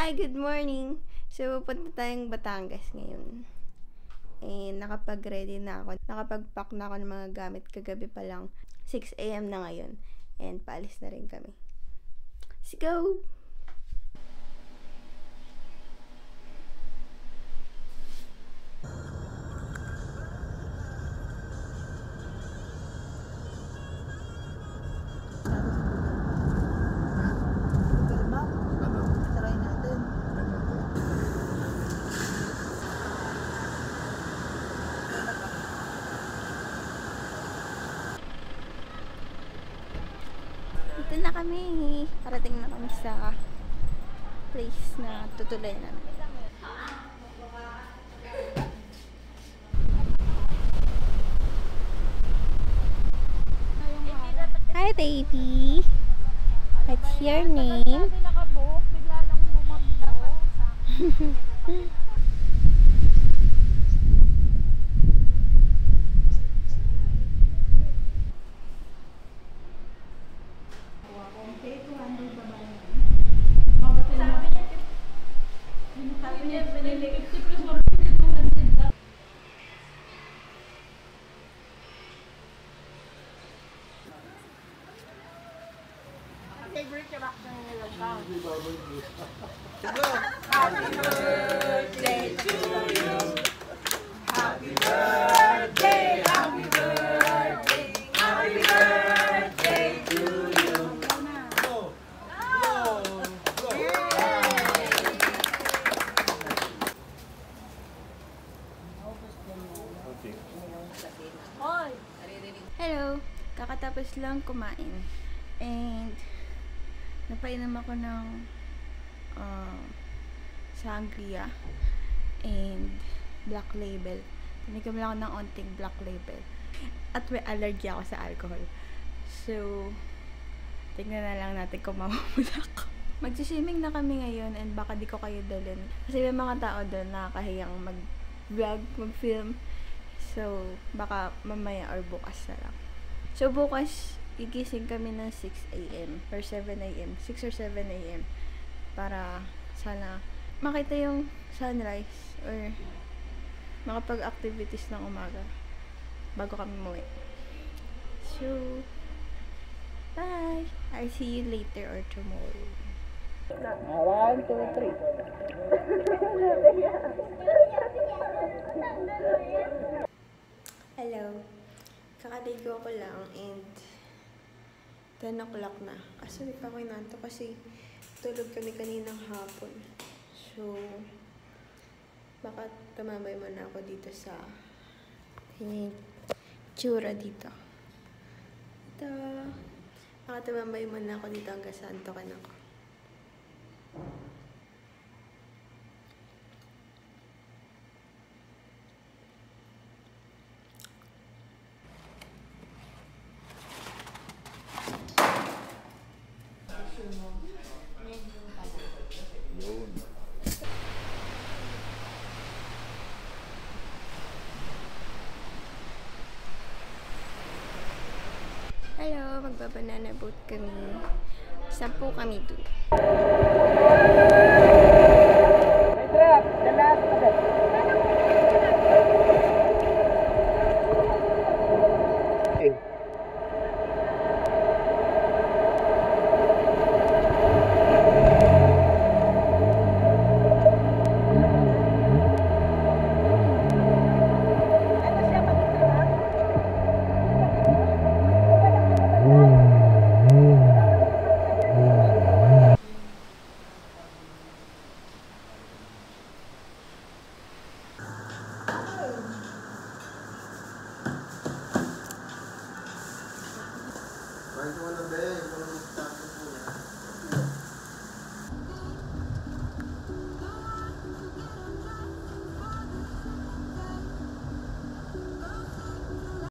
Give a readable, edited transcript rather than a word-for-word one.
Hi! Good morning! So, pupunta tayong Batangas ngayon. And nakapag-ready na ako. Nakapag-pack na ako ng mga gamit kagabi pa lang. 6 AM na ngayon. And paalis na rin kami. Let's go! Dito na kami. Parating na kami sa place na tutuloy namin. Hi, baby. What's your name? Bigla lang bumagbo. Sabi niya, binili 50 plus 100 daw. Favorite yung action nila daw. Happy birthday to you. Happy birthday, happy birthday, happy birthday to you. Hello! Kakatapos lang kumain. And napainom ako ng sangria and Black Label. Tumigam lang ako ng onting Black Label. At may allergy ako sa alcohol. So, tignan na lang natin kung mamamula ako. Magsiswimming na kami ngayon and baka di ko kayo dalhin. Kasi may mga tao doon nakakahiyang mag-vlog, mag-film. So, baka mamaya or bukas na lang. So, bukas, igising kami ng 6 AM or 7 AM. 6 or 7 AM. Para sana makita yung sunrise or makapag-activities ng umaga bago kami umuwi. So, bye! I'll see you later or tomorrow. 1, 2, 3. Hello. Kakaligo ko lang and 10 o'clock na. Kaso di pa ako inantok kasi tulog kami kaninang hapon. So, baka tumambay muna ako dito sa tsura dito. Ito. Baka tumambay muna ako dito hanggang sa antokan ako. Hello, magbabanana boat kami. 10 kami doon.